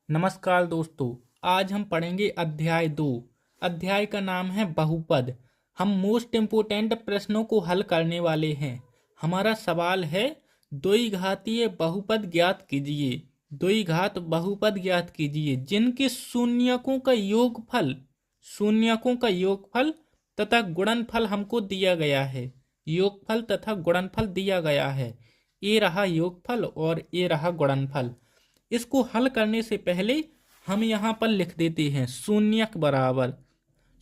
नमस्कार दोस्तों। आज हम पढ़ेंगे अध्याय 2। अध्याय का नाम है बहुपद। हम मोस्ट इम्पोर्टेंट प्रश्नों को हल करने वाले हैं। हमारा सवाल है द्विघातीय बहुपद ज्ञात कीजिए। द्विघात बहुपद ज्ञात कीजिए जिनके शून्यकों का योगफल तथा गुणनफल हमको दिया गया है। योगफल तथा गुणनफल दिया गया है। ये रहा योगफल और ये रहा गुणनफल। इसको हल करने से पहले हम यहाँ पर लिख देते हैं शून्यक बराबर।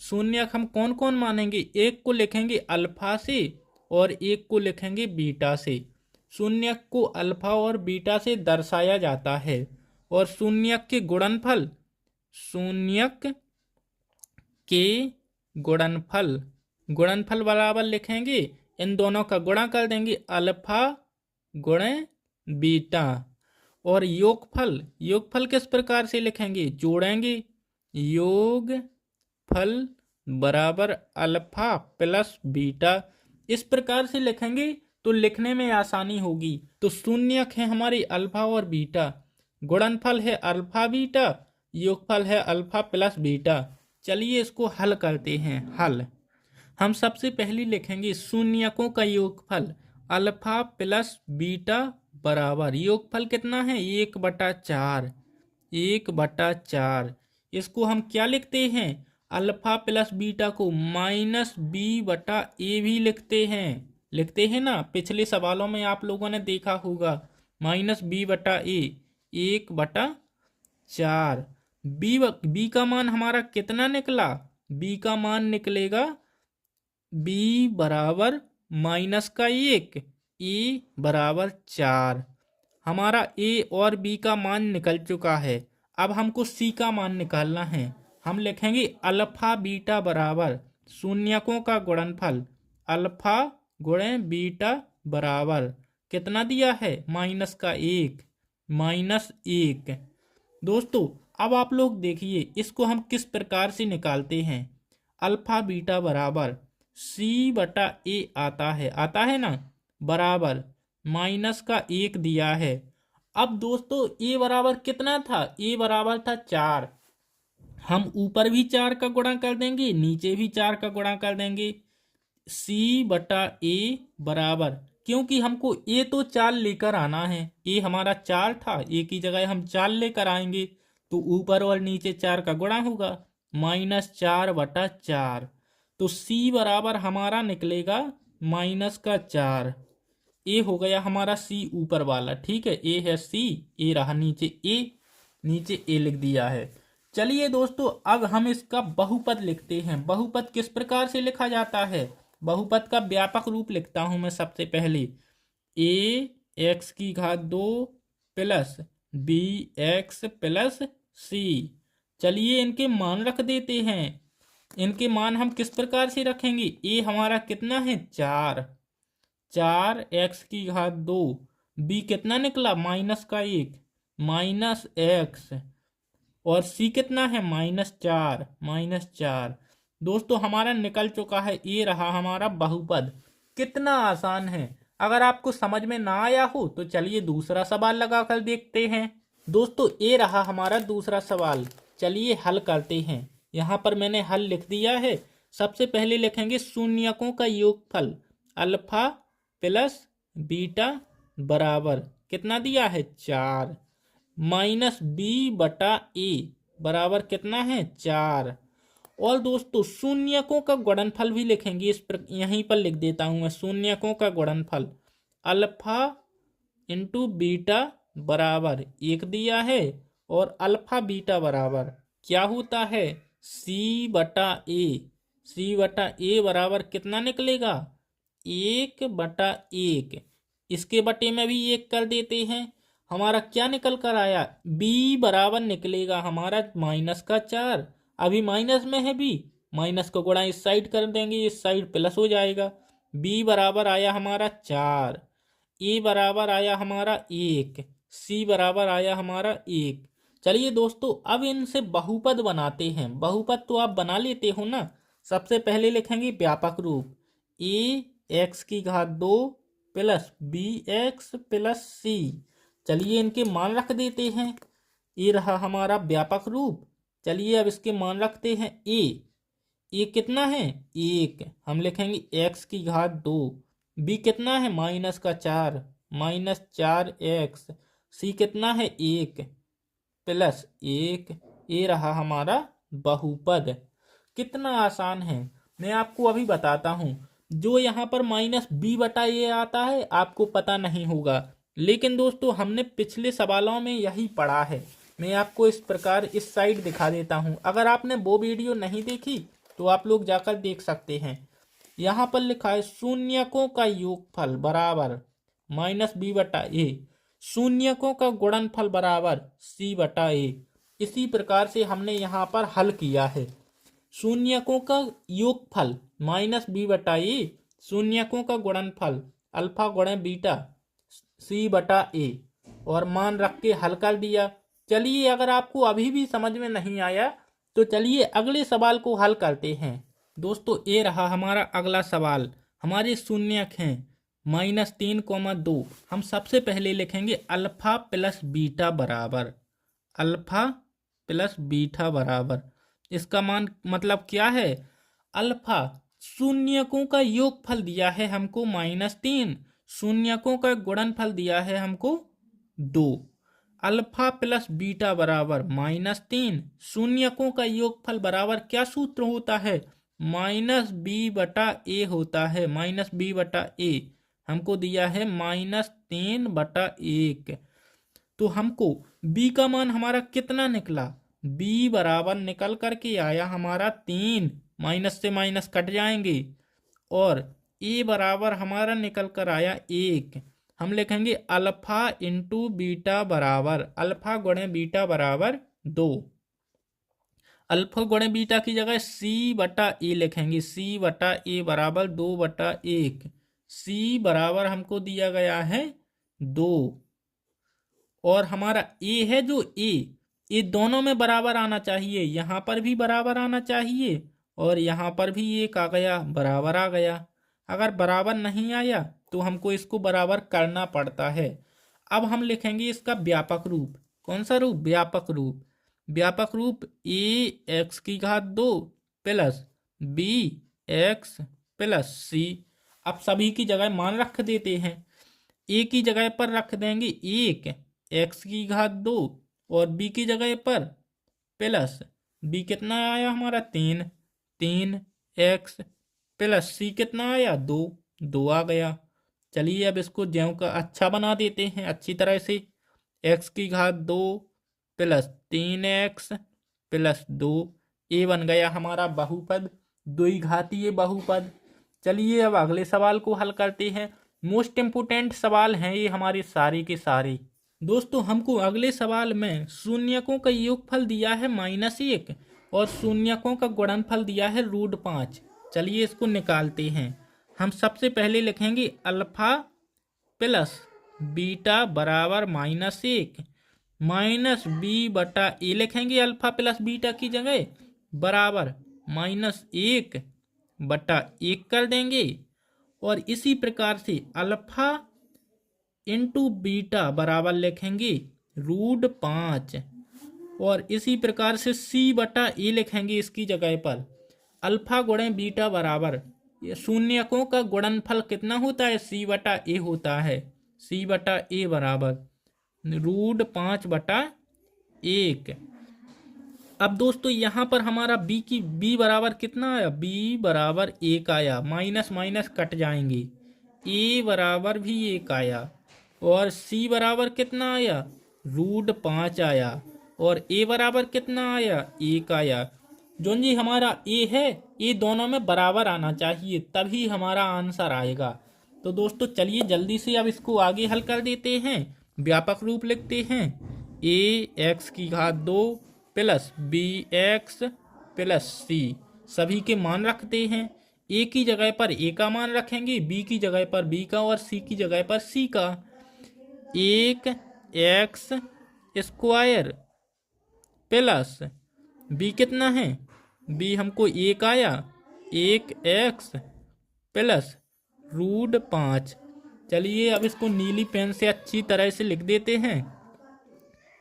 शून्यक हम कौन कौन मानेंगे? एक को लिखेंगे अल्फा से और एक को लिखेंगे बीटा से। शून्यक को अल्फा और बीटा से दर्शाया जाता है। और शून्यक के गुणनफल गुणनफल बराबर लिखेंगे, इन दोनों का गुणा कर देंगे, अल्फा गुणे बीटा। और योगफल किस प्रकार से लिखेंगे? जोड़ेंगे, योगफल बराबर अल्फा प्लस बीटा। इस प्रकार से लिखेंगे तो लिखने में आसानी होगी। तो शून्यक है हमारे अल्फा और बीटा, गुणनफल है अल्फा बीटा, योगफल है अल्फा प्लस बीटा। चलिए इसको हल करते हैं। हल हम सबसे पहले लिखेंगे शून्यकों का योगफल अल्फा प्लस बीटा बराबर योगफल कितना है? 1/4। 1/4 इसको हम क्या लिखते हैं? अल्फा प्लस बीटा को -b/a भी लिखते हैं ना। पिछले सवालों में आप लोगों ने देखा होगा -b/a। 1/4 b का मान हमारा कितना निकला? b का मान निकलेगा b बराबर -1, a बराबर 4। हमारा a और b का मान निकल चुका है। अब हमको c का मान निकालना है। हम लिखेंगे अल्फा बीटा बराबर शून्यकों का गुणनफल अल्फा गुणे बीटा बराबर कितना दिया है? -1। दोस्तों अब आप लोग देखिए इसको हम किस प्रकार से निकालते हैं। अल्फा बीटा बराबर c/a आता है ना, बराबर -1 दिया है। अब दोस्तों a बराबर कितना था? a बराबर था 4। हम ऊपर भी 4 का गुणा कर देंगे, नीचे भी 4 का गुणा कर देंगे। c/a बराबर, क्योंकि हमको a तो 4 लेकर आना है। a हमारा 4 था, a की जगह हम 4 लेकर आएंगे तो ऊपर और नीचे 4 का गुणा होगा, -4/4। तो c बराबर हमारा निकलेगा -4। ए हो गया हमारा c ऊपर वाला, ठीक है। ए है c, ए रहा नीचे ए लिख दिया है। चलिए दोस्तों अब हम इसका बहुपद लिखते हैं। बहुपद किस प्रकार से लिखा जाता है? बहुपद का व्यापक रूप लिखता हूं मैं सबसे पहले। ax2 plus bx plus c। चलिए इनके मान रख देते हैं। इनके मान हम किस प्रकार से रखेंगे? a हमारा कितना है? 4x2, b कितना निकला? -1 -x, और c कितना है? -4। दोस्तों हमारा निकल चुका है। ये रहा हमारा बहुपद। कितना आसान है। अगर आपको समझ में ना आया हो तो चलिए दूसरा सवाल लगा कर देखते हैं। दोस्तों ये रहा हमारा दूसरा सवाल। चलिए हल करते हैं। यहाँ पर मैंने हल लिख दिया है। सबसे पहले लिखेंगे शून्यकों का योगफल अल्फा प्लस बीटा बराबर कितना दिया है? 4 -b/a बराबर कितना है? 4। और दोस्तों शून्यकों का गुणनफल भी लिखेंगे। यहीं पर लिख देता हूं मैं शून्यकों का गुणनफल अल्फा इंटू बीटा बराबर 1 दिया है। और अल्फा बीटा बराबर क्या होता है? c/a। c/a बराबर कितना निकलेगा? 1/1। इसके बटे में भी 1 कर देते हैं। हमारा क्या निकल कर आया? b बराबर निकलेगा हमारा -4। अभी माइनस में है b, माइनस को गुणा इस साइड कर देंगे, इस साइड प्लस हो जाएगा। b बराबर आया हमारा 4, a बराबर आया हमारा 1, c बराबर आया हमारा 1। चलिए दोस्तों अब इनसे बहुपद बनाते हैं। बहुपद तो आप बना लेते हो ना। सबसे पहले लिखेंगे व्यापक रूप ax2 plus bx plus c। चलिए इनके मान रख देते हैं। ये रहा हमारा व्यापक रूप। चलिए अब इसके मान रखते हैं। ए कितना है? 1। हम लिखेंगे x की घात 2। बी कितना है? -4 -4x। सी कितना है? 1 प्लस 1। ये रहा हमारा बहुपद। कितना आसान है, मैं आपको अभी बताता हूँ। जो यहाँ पर -b/a आता है आपको पता नहीं होगा, लेकिन दोस्तों हमने पिछले सवालों में यही पढ़ा है। मैं आपको इस प्रकार इस साइड दिखा देता हूँ। अगर आपने वो वीडियो नहीं देखी तो आप लोग जाकर देख सकते हैं। यहाँ पर लिखा है शून्यकों का योगफल बराबर -b/a, शून्यकों का गुणनफल बराबर c/a। इसी प्रकार से हमने यहाँ पर हल किया है। शून्यकों का योगफल -b/a, शून्यकों का गुणनफल अल्फा गुणे बीटा c/a, और मान रख के हल कर दिया। चलिए अगर आपको अभी भी समझ में नहीं आया तो चलिए अगले सवाल को हल करते हैं। दोस्तों ये रहा हमारा अगला सवाल। हमारे शून्यक हैं -3, 2। हम सबसे पहले लिखेंगे अल्फा प्लस बीटा बराबर, अल्फा प्लस बीटा बराबर। इसका मान मतलब क्या है? अल्फा शून्यकों का योगफल दिया है हमको -3, शून्यकों का गुणनफल दिया है हमको 2। अल्फा प्लस बीटा बराबर -3, शून्यकों का योगफल बराबर क्या सूत्र होता है? -b/a होता है। -b/a हमको दिया है -3/1। तो हमको b का मान हमारा कितना निकला? b बराबर निकल करके आया हमारा 3, माइनस से माइनस कट जाएंगे, और a बराबर हमारा निकल कर आया 1। हम लिखेंगे अल्फा इंटू बीटा बराबर, अल्फा गुणे बीटा बराबर 2। अल्फा गुणे बीटा की जगह c/a लिखेंगे, c/a बराबर 2/1। c बराबर हमको दिया गया है 2, और हमारा a है जो a दोनों में बराबर आना चाहिए। यहाँ पर भी बराबर आना चाहिए और यहाँ पर भी 1 आ गया, बराबर आ गया। अगर बराबर नहीं आया तो हमको इसको बराबर करना पड़ता है। अब हम लिखेंगे इसका व्यापक रूप। कौन सा रूप? व्यापक रूप। व्यापक रूप ax की घात 2 प्लस bx प्लस c। अब सभी की जगह मान रख देते हैं। a की जगह पर रख देंगे 1, x की घात 2, और b की जगह पर प्लस b कितना आया हमारा 3, 3x प्लस c कितना आया 2, 2 आ गया। चलिए अब इसको ज्यों का अच्छा बना देते हैं अच्छी तरह से। x की घात 2 प्लस 3x प्लस 2, ये बन गया हमारा बहुपद, द्विघातीय बहुपद। चलिए अब अगले सवाल को हल करते हैं। मोस्ट इम्पोर्टेंट सवाल हैं ये हमारे सारे के सारे। दोस्तों हमको अगले सवाल में शून्यकों का योगफल दिया है -1 और शून्यकों का गुणनफल दिया है √5। चलिए इसको निकालते हैं। हम सबसे पहले लिखेंगे अल्फा प्लस बीटा बराबर -1 -b/a लिखेंगे। अल्फा प्लस बीटा की जगह बराबर -1/1 कर देंगे, और इसी प्रकार से अल्फा इंटू बीटा बराबर लिखेंगे √5, और इसी प्रकार से c/a लिखेंगे इसकी जगह पर। अल्फा गुणे बीटा बराबर, ये शून्यकों का गुणनफल कितना होता है? c/a होता है। c/a बराबर √5/1। अब दोस्तों यहाँ पर हमारा b बराबर कितना आया? b बराबर 1 आया, माइनस माइनस कट जाएंगे। a बराबर भी 1 आया, और c बराबर कितना आया? √5 आया, और a बराबर कितना आया? 1 आया। जो जी हमारा a है, ये दोनों में बराबर आना चाहिए, तभी हमारा आंसर आएगा। तो दोस्तों चलिए जल्दी से अब इसको आगे हल कर देते हैं। व्यापक रूप लिखते हैं ax की घात 2 प्लस bx प्लस c। सभी के मान रखते हैं। a की जगह पर a का मान रखेंगे, b की जगह पर b का, और c की जगह पर c का। 1x² प्लस b कितना है? b हमको 1 आया, 1x प्लस √5। चलिए अब इसको नीली पेन से अच्छी तरह से लिख देते हैं।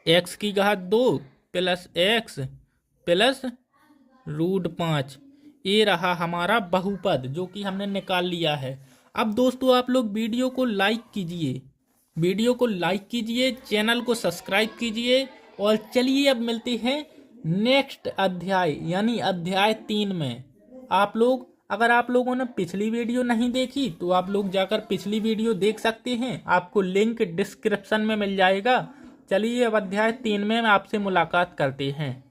एक्स की घात 2 प्लस एक्स प्लस √5। ये रहा हमारा बहुपद जो कि हमने निकाल लिया है। अब दोस्तों आप लोग वीडियो को लाइक कीजिए, चैनल को सब्सक्राइब कीजिए। और चलिए अब मिलते हैं नेक्स्ट अध्याय यानी अध्याय 3 में। अगर आप लोगों ने पिछली वीडियो नहीं देखी तो आप लोग जाकर पिछली वीडियो देख सकते हैं, आपको लिंक डिस्क्रिप्शन में मिल जाएगा। चलिए अब अध्याय 3 में आपसे मुलाकात करते हैं।